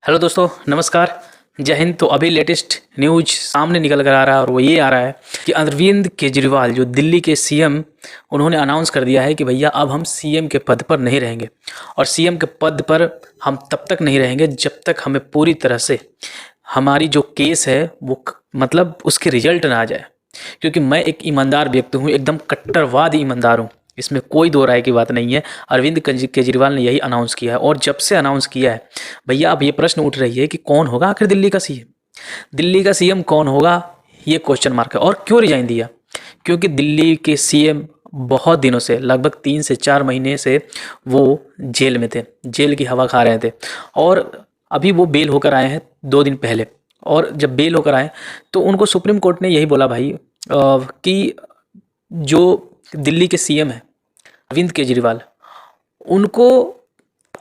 Hello दोस्तों, नमस्कार। जय हिंद। तो अभी लेटेस्ट न्यूज सामने निकल कर आ रहा है और वो ये आ रहा है कि अरविंद केजरीवाल जो दिल्ली के सीएम, उन्होंने अनाउंस कर दिया है कि भैया अब हम सीएम के पद पर नहीं रहेंगे। और सीएम के पद पर हम तब तक नहीं रहेंगे जब तक हमें पूरी तरह से हमारी जो केस है वो मतलब उसके रिजल्ट ना आ जाए। क्योंकि मैं एक ईमानदार व्यक्ति हूँ, एकदम कट्टरवादी ईमानदार हूँ, इसमें कोई दो राय की बात नहीं है। अरविंद केजरीवाल ने यही अनाउंस किया है और जब से अनाउंस किया है भैया अब ये प्रश्न उठ रही है कि कौन होगा आखिर दिल्ली का सीएम। दिल्ली का सीएम कौन होगा, ये क्वेश्चन मार्क है। और क्यों रिजाइन दिया? क्योंकि दिल्ली के सीएम बहुत दिनों से, लगभग 3 से 4 महीने से वो जेल में थे, जेल की हवा खा रहे थे। और अभी वो बेल होकर आए हैं 2 दिन पहले। और जब बेल होकर आए तो उनको सुप्रीम कोर्ट ने यही बोला भाई कि जो दिल्ली के सीएम है अरविंद केजरीवाल, उनको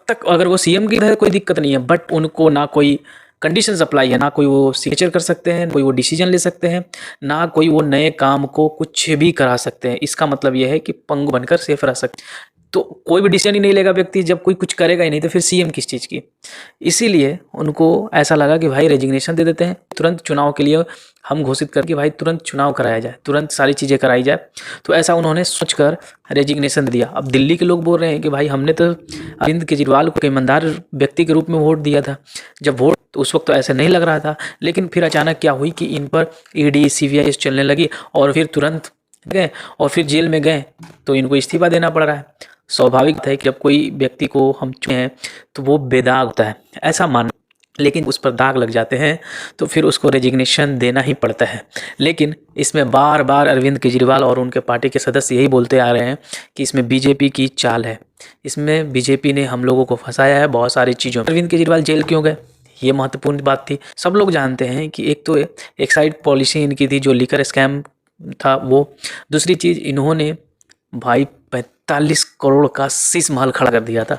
तक अगर वो सीएम की है कोई दिक्कत नहीं है, बट उनको ना कोई कंडीशंस अप्लाई है, ना कोई वो सिग्नेचर कर सकते हैं, कोई वो डिसीजन ले सकते हैं, ना कोई वो नए काम को कुछ भी करा सकते हैं। इसका मतलब ये है कि पंगु बनकर सेफ रह सकते। तो कोई भी डिसीजन ही नहीं लेगा व्यक्ति, जब कोई कुछ करेगा ही नहीं तो फिर सीएम किस चीज़ की। इसीलिए उनको ऐसा लगा कि भाई रेजिग्नेशन दे देते हैं, तुरंत चुनाव के लिए हम घोषित करके भाई तुरंत चुनाव कराया जाए, तुरंत सारी चीज़ें कराई जाए। तो ऐसा उन्होंने सोचकर रेजिग्नेशन दे दिया। अब दिल्ली के लोग बोल रहे हैं कि भाई हमने तो अरविंद केजरीवाल को ईमानदार व्यक्ति के रूप में वोट दिया था। जब वोट तो उस वक्त तो ऐसा नहीं लग रहा था, लेकिन फिर अचानक क्या हुई कि इन पर ईडी सीबीआई चलने लगी और फिर तुरंत गए और फिर जेल में गए तो इनको इस्तीफा देना पड़ रहा है। स्वाभाविक है कि जब कोई व्यक्ति को हम चुने हैं तो वो बेदाग होता है, ऐसा मान, लेकिन उस पर दाग लग जाते हैं तो फिर उसको रेजिग्नेशन देना ही पड़ता है। लेकिन इसमें बार बार अरविंद केजरीवाल और उनके पार्टी के सदस्य यही बोलते आ रहे हैं कि इसमें बीजेपी की चाल है, इसमें बीजेपी ने हम लोगों को फंसाया है बहुत सारी चीज़ों में। अरविंद केजरीवाल जेल क्यों गए, ये महत्वपूर्ण बात थी। सब लोग जानते हैं कि एक तो एक साइड पॉलिसी इनकी थी जो लीकर स्कैम था वो, दूसरी चीज़ इन्होंने भाई 45 करोड़ का शीश महल खड़ा कर दिया था।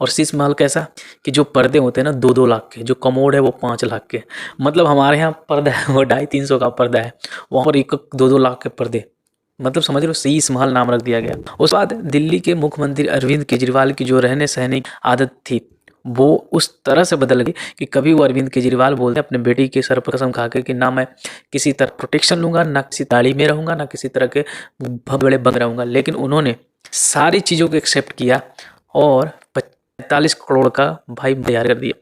और शीश महल कैसा कि जो पर्दे होते हैं ना 2-2 लाख के, जो कमोड है वो 5 लाख के, मतलब हमारे यहाँ पर्दा है वो 250-300 का पर्दा है, वहाँ पर 1-2 लाख के पर्दे, मतलब समझ लो शीश महल नाम रख दिया गया। उस बाद दिल्ली के मुख्यमंत्री अरविंद केजरीवाल की जो रहने सहने की आदत थी वो उस तरह से बदल गई कि कभी वो अरविंद केजरीवाल बोलते अपने बेटी के सर पर कसम खा के कि ना मैं किसी तरह प्रोटेक्शन लूंगा, ना किसी ताड़ी में रहूंगा, ना किसी तरह के बड़े बंद रहूंगा। लेकिन उन्होंने सारी चीज़ों को एक्सेप्ट किया और 45 करोड़ का भाई तैयार कर दिया।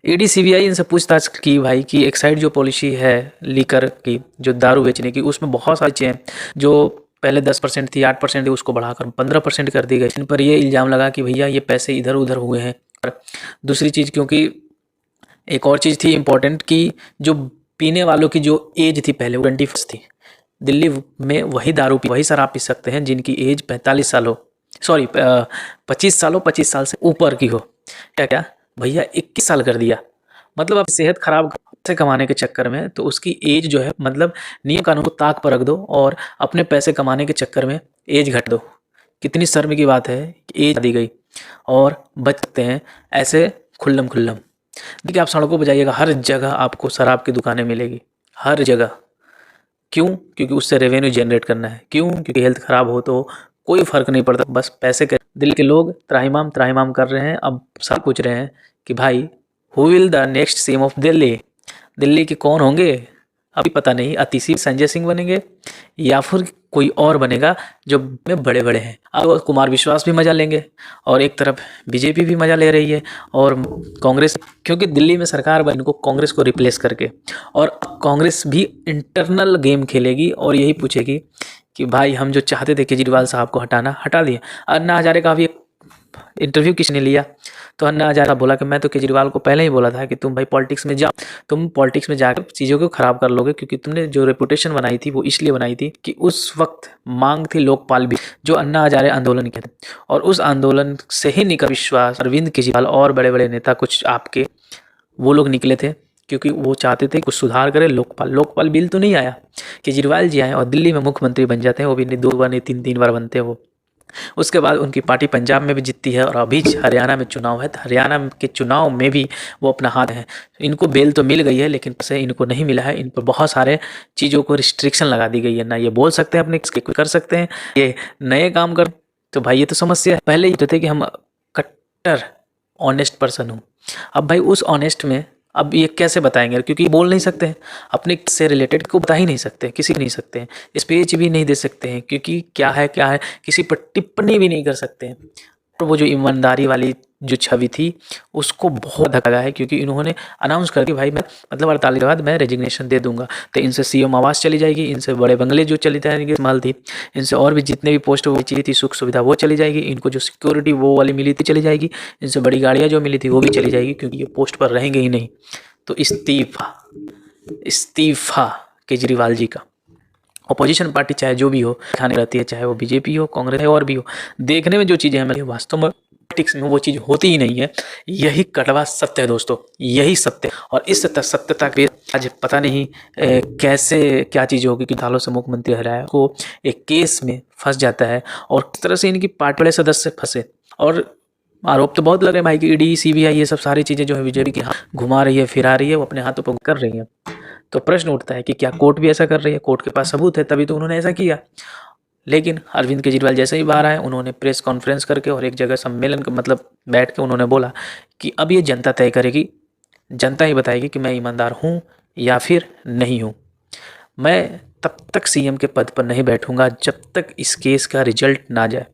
ईडी सीबीआई इनसे पूछताछ की भाई कि एक साइड जो पॉलिसी है लीकर की, जो दारू बेचने की, उसमें बहुत सारी चीज़ें जो पहले 10% थी, 8% थी, उसको बढ़ाकर 15% कर दी गई। इन पर ये इल्ज़ाम लगा कि भैया ये पैसे इधर उधर हुए हैं। और दूसरी चीज़, क्योंकि एक और चीज़ थी इम्पोर्टेंट कि जो पीने वालों की जो एज थी पहले वो 21 थी। दिल्ली में वही दारू वही शराब पी सकते हैं जिनकी एज 45 साल हो, सॉरी 25 साल हो, 25 साल से ऊपर की हो। क्या क्या भैया 21 साल कर दिया। मतलब आप सेहत खराब से कमाने के चक्कर में तो उसकी एज जो है, मतलब नियम कानून को ताक पर रख दो और अपने पैसे कमाने के चक्कर में एज घट दो। कितनी शर्म की बात है कि एज दी गई और बच सकते हैं ऐसे खुल्लम खुल्लम। देखिए आप सड़कों पर जाइएगा, हर जगह आपको शराब की दुकानें मिलेगी, हर जगह। क्यों? क्योंकि उससे रेवेन्यू जनरेट करना है। क्यों? क्योंकि हेल्थ ख़राब हो तो कोई फ़र्क नहीं पड़ता, बस पैसे के। दिल्ली के लोग त्राहिमाम त्राहिमाम कर रहे हैं। अब सब पूछ रहे हैं कि भाई who will the next CM of Delhi, Delhi के कौन होंगे? अभी पता नहीं, अतिशी संजय सिंह बनेंगे या फिर कोई और बनेगा जो में बड़े बड़े हैं। अब कुमार विश्वास भी मज़ा लेंगे और एक तरफ बीजेपी भी मज़ा ले रही है और कांग्रेस, क्योंकि दिल्ली में सरकार बनी को कांग्रेस को रिप्लेस करके। और कांग्रेस भी इंटरनल गेम खेलेगी और यही पूछेगी कि भाई हम जो चाहते थे केजरीवाल साहब को हटाना, हटा दिए। अन्ना हजारे का भी इंटरव्यू किसने लिया तो अन्ना हजारे बोला कि मैं तो केजरीवाल को पहले ही बोला था कि तुम भाई पॉलिटिक्स में जाओ, तुम पॉलिटिक्स में जाकर चीज़ों को ख़राब कर लोगे, क्योंकि तुमने जो रेपुटेशन बनाई थी वो इसलिए बनाई थी कि उस वक्त मांग थी लोकपाल भी, जो अन्ना हजारे आंदोलन के थे। और उस आंदोलन से ही निकल विश्वास, अरविंद केजरीवाल और बड़े बड़े नेता कुछ आपके वो लोग निकले थे, क्योंकि वो चाहते थे कुछ सुधार करें। लोकपाल बिल तो नहीं आया, केजरीवाल जी आए और दिल्ली में मुख्यमंत्री बन जाते हैं, वो भी नहीं 2 बार नहीं 3 बार बनते हैं वो। उसके बाद उनकी पार्टी पंजाब में भी जीतती है और अभी हरियाणा में चुनाव है, तो हरियाणा के चुनाव में भी वो अपना हाथ है। इनको बेल तो मिल गई है लेकिन से इनको नहीं मिला है, इन पर बहुत सारे चीज़ों को रिस्ट्रिक्शन लगा दी गई है। ना ये बोल सकते हैं अपने कर सकते हैं, ये नए काम कर, तो भाई ये तो समस्या है। पहले ये तो थे कि हम कट्टर ऑनेस्ट पर्सन हूँ। अब भाई उस ऑनेस्ट में अब ये कैसे बताएंगे, क्योंकि ये बोल नहीं सकते हैं अपने से रिलेटेड को बता ही नहीं सकते, किसी को नहीं सकते हैं, स्पीच भी नहीं दे सकते हैं, क्योंकि क्या है किसी पर टिप्पणी भी नहीं कर सकते हैं। तो वो जो ईमानदारी वाली जो छवि थी उसको बहुत धक्का लगा है, क्योंकि इन्होंने अनाउंस कर दिया भाई मैं मतलब 48 के बाद मैं रेजिग्नेशन दे दूंगा। तो इनसे सीएम आवास चली जाएगी, इनसे बड़े बंगले जो चली जाएंगे माल थी, इनसे और भी जितने भी पोस्ट वो चाहिए थी सुख सुविधा वो चली जाएगी, इनको जो सिक्योरिटी वो वाली मिली थी चली जाएगी, इनसे बड़ी गाड़ियाँ जो मिली थी वो भी चली जाएगी, क्योंकि ये पोस्ट पर रहेंगे ही नहीं। तो इस्तीफा इस्तीफा केजरीवाल जी का। अपोजिशन पार्टी चाहे जो भी हो खाने रहती है, चाहे वो बीजेपी हो, कांग्रेस है और भी हो, देखने में जो चीज़ें हमें वास्तव में पॉलिटिक्स में वो चीज़ होती ही नहीं है। यही कड़वा सत्य है दोस्तों, यही सत्य। और इस सत्यता के आज पता नहीं कैसे क्या चीज़ होगी कि सालों से मुख्यमंत्री रह रहा है को एक केस में फंस जाता है, और किस तरह से इनकी पार्टी वाले सदस्य फंसे। और आरोप तो बहुत लग रहे हैं भाई कि ईडी सीबीआई ये सब सारी चीज़ें जो है बीजेपी के हाथ घुमा रही है, फिरा रही है, वो अपने हाथों पर कर रही है। तो प्रश्न उठता है कि क्या कोर्ट भी ऐसा कर रही है? कोर्ट के पास सबूत है तभी तो उन्होंने ऐसा किया। लेकिन अरविंद केजरीवाल जैसे ही बाहर आए, उन्होंने प्रेस कॉन्फ्रेंस करके और एक जगह सम्मेलन मतलब बैठ के उन्होंने बोला कि अब ये जनता तय करेगी, जनता ही बताएगी कि मैं ईमानदार हूँ या फिर नहीं हूँ। मैं तब तक सीएम के पद पर नहीं बैठूंगा जब तक इस केस का रिजल्ट ना जाए।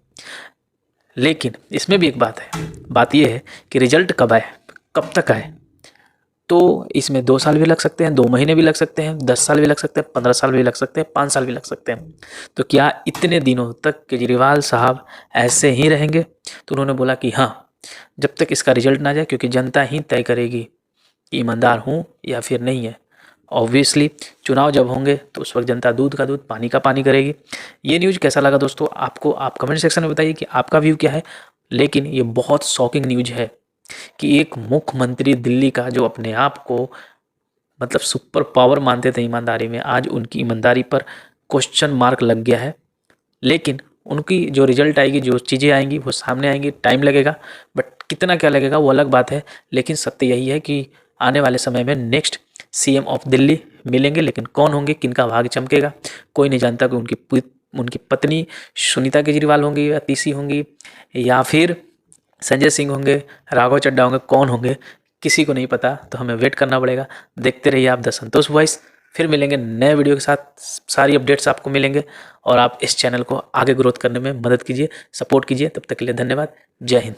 लेकिन इसमें भी एक बात है, बात यह है कि रिजल्ट कब आए, कब तक आए। तो इसमें 2 साल भी लग सकते हैं, 2 महीने भी लग सकते हैं, 10 साल भी लग सकते हैं, 15 साल भी लग सकते हैं, 5 साल भी लग सकते हैं। तो क्या इतने दिनों तक केजरीवाल साहब ऐसे ही रहेंगे? तो उन्होंने बोला कि हाँ, जब तक इसका रिजल्ट ना जाए, क्योंकि जनता ही तय करेगी कि ईमानदार हूँ या फिर नहीं है। ऑब्वियसली चुनाव जब होंगे तो उस वक्त जनता दूध का दूध पानी का पानी करेगी। ये न्यूज़ कैसा लगा दोस्तों आपको? आप कमेंट सेक्शन में बताइए कि आपका व्यू क्या है। लेकिन ये बहुत शॉकिंग न्यूज़ है कि एक मुख्यमंत्री दिल्ली का जो अपने आप को मतलब सुपर पावर मानते थे ईमानदारी में, आज उनकी ईमानदारी पर क्वेश्चन मार्क लग गया है। लेकिन उनकी जो रिजल्ट आएगी, जो चीज़ें आएंगी वो सामने आएंगी, टाइम लगेगा, बट कितना क्या लगेगा वो अलग बात है। लेकिन सत्य यही है कि आने वाले समय में नेक्स्ट सीएम ऑफ दिल्ली मिलेंगे, लेकिन कौन होंगे, किनका भाग चमकेगा, कोई नहीं जानता। कि उनकी पत्नी सुनीता केजरीवाल होंगी या तीसी होंगी, या फिर संजय सिंह होंगे, राघव चड्ढा होंगे, कौन होंगे किसी को नहीं पता। तो हमें वेट करना पड़ेगा। देखते रहिए आप द संतोष वॉइस। फिर मिलेंगे नए वीडियो के साथ, सारी अपडेट्स आपको मिलेंगे, और आप इस चैनल को आगे ग्रोथ करने में मदद कीजिए, सपोर्ट कीजिए। तब तक के लिए धन्यवाद। जय हिंद।